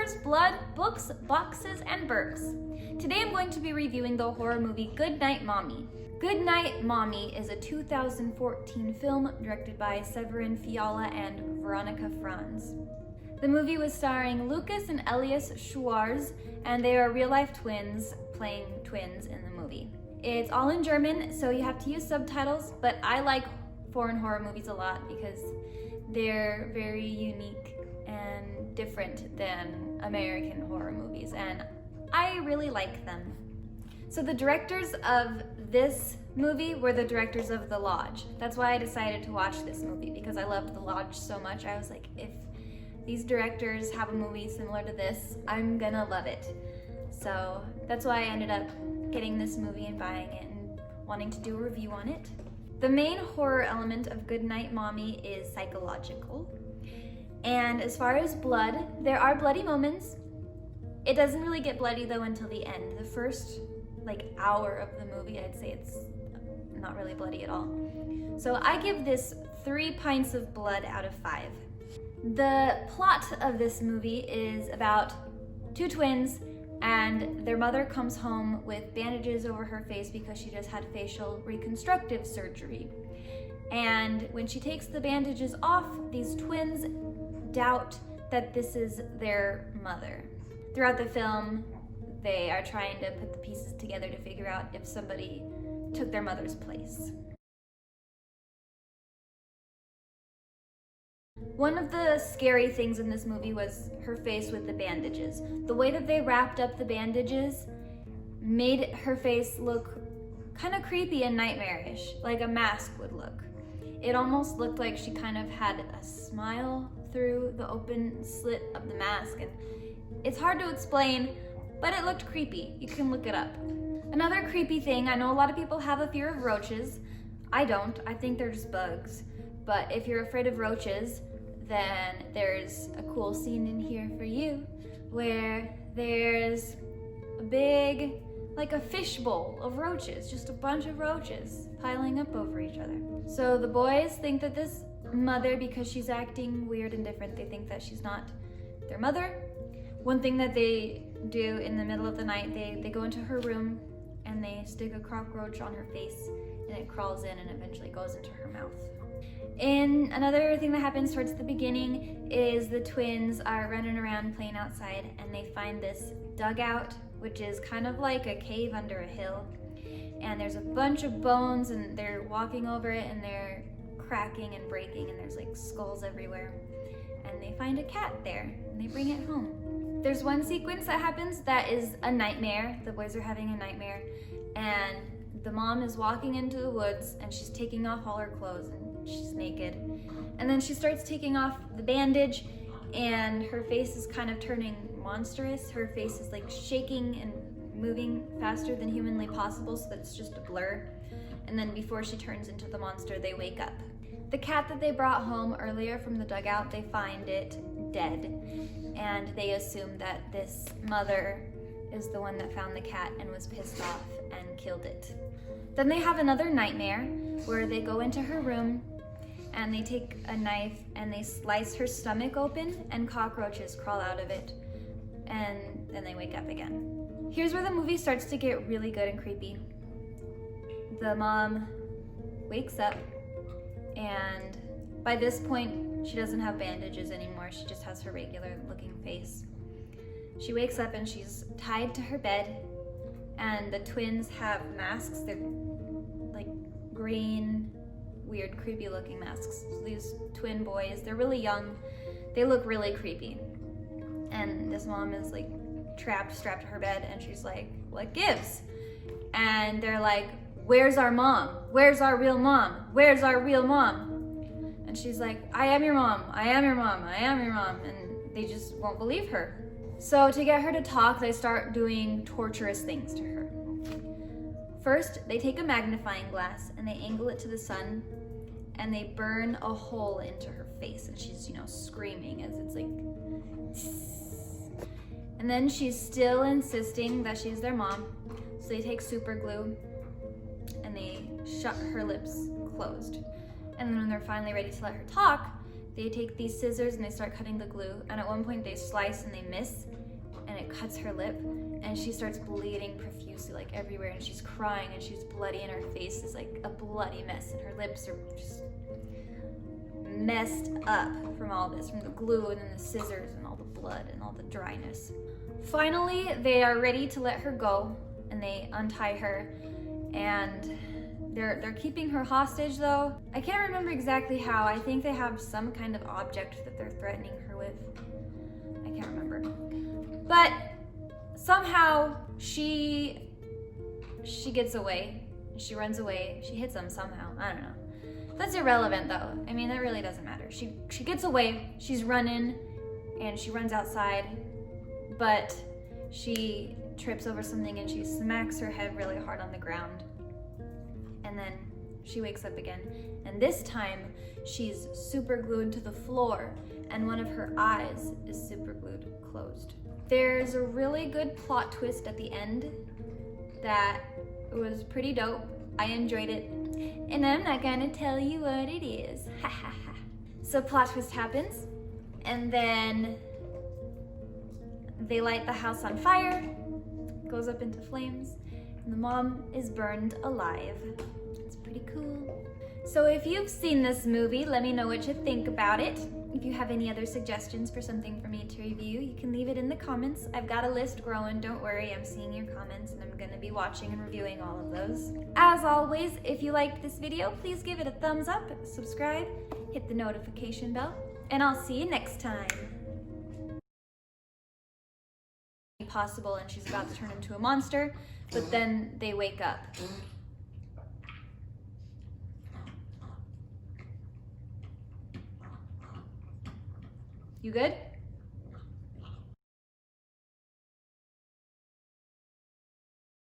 horrors, blood, books, boxes, and Burks. Today I'm going to be reviewing the horror movie Goodnight, Mommy. Goodnight, Mommy is a 2014 film directed by Severin Fiala and Veronica Franz. The movie was starring Lucas and Elias Schwarz, and they are real-life twins playing twins in the movie. It's all in German, so you have to use subtitles, but I like foreign horror movies a lot because they're very unique and different than American horror movies, and I really like them. So the directors of this movie were the directors of The Lodge. That's why I decided to watch this movie, because I loved The Lodge so much. I was like, if these directors have a movie similar to this, I'm gonna love it. So that's why I ended up getting this movie and buying it and wanting to do a review on it. The main horror element of Goodnight, Mommy is psychological. And as far as blood, there are bloody moments. It doesn't really get bloody though until the end. The first hour of the movie, I'd say it's not really bloody at all. So I give this 3 pints of blood out of 5. The plot of this movie is about 2 twins, and their mother comes home with bandages over her face because she just had facial reconstructive surgery. And when she takes the bandages off, these twins doubt that this is their mother. Throughout the film, they are trying to put the pieces together to figure out if somebody took their mother's place. One of the scary things in this movie was her face with the bandages. The way that they wrapped up the bandages made her face look kind of creepy and nightmarish, like a mask would look. It almost looked like she kind of had a smile through the open slit of the mask, and it's hard to explain, but it looked creepy. You can look it up. Another creepy thing, I know a lot of people have a fear of roaches. I don't, I think they're just bugs. But if you're afraid of roaches, then there's a cool scene in here for you where there's a big, like a fishbowl of roaches, just a bunch of roaches piling up over each other. So the boys think that this mother, because she's acting weird and different, they think that she's not their mother. One thing that they do in the middle of the night, they go into her room and they stick a cockroach on her face, and it crawls in and eventually goes into her mouth. And another thing that happens towards the beginning is the twins are running around playing outside, and they find this dugout, which is kind of like a cave under a hill. And there's a bunch of bones, and they're walking over it, and they're cracking and breaking, and there's like skulls everywhere. And they find a cat there, and they bring it home. There's one sequence that happens that is a nightmare. The boys are having a nightmare, and the mom is walking into the woods, and she's taking off all her clothes, and she's naked. And then she starts taking off the bandage, and her face is kind of turning monstrous. Her face is like shaking and moving faster than humanly possible, so that it's just a blur. And then before she turns into the monster, they wake up. The cat that they brought home earlier from the dugout, they find it dead, and they assume that this mother is the one that found the cat and was pissed off and killed it. Then they have another nightmare where they go into her room and they take a knife and they slice her stomach open, and cockroaches crawl out of it, and then they wake up again. Here's where the movie starts to get really good and creepy. The mom wakes up, and by this point, she doesn't have bandages anymore. She just has her regular looking face. She wakes up and she's tied to her bed, and the twins have masks. They're like green, weird, creepy looking masks. So these twin boys, they're really young. They look really creepy. And this mom is like strapped to her bed, and she's like, what gives? And they're like, where's our mom? Where's our real mom? Where's our real mom? And she's like, I am your mom, I am your mom, I am your mom. And they just won't believe her. So to get her to talk, they start doing torturous things to her. First, they take a magnifying glass and they angle it to the sun, and they burn a hole into her face, and she's, screaming as it's like, and then she's still insisting that she's their mom. So they take super glue and they shut her lips closed. And then when they're finally ready to let her talk, they take these scissors and they start cutting the glue, and at one point they slice and they miss, and it cuts her lip, and she starts bleeding profusely like everywhere, and she's crying and she's bloody, and her face is like a bloody mess, and her lips are just messed up from all this, from the glue and then the scissors and all the blood and all the dryness. Finally, they are ready to let her go, and they untie her, and they're keeping her hostage though. I can't remember exactly how. I think they have some kind of object that they're threatening her with. I can't remember. But somehow she gets away. She runs away. She hits them somehow. I don't know. That's irrelevant though. I mean, that really doesn't matter. She gets away. She's running and she runs outside, but she trips over something and she smacks her head really hard on the ground. And then she wakes up again. And this time she's super glued to the floor and one of her eyes is super glued closed. There's a really good plot twist at the end that was pretty dope. I enjoyed it. And I'm not gonna tell you what it is. Ha ha ha. So plot twist happens, and then they light the house on fire, goes up into flames, and the mom is burned alive. It's pretty cool. So if you've seen this movie, let me know what you think about it. If you have any other suggestions for something for me to review, you can leave it in the comments. I've got a list growing, don't worry, I'm seeing your comments and I'm gonna be watching and reviewing all of those. As always, if you liked this video, please give it a thumbs up, subscribe, hit the notification bell, and I'll see you next time. Possible, and she's about to turn into a monster, but then they wake up. You good?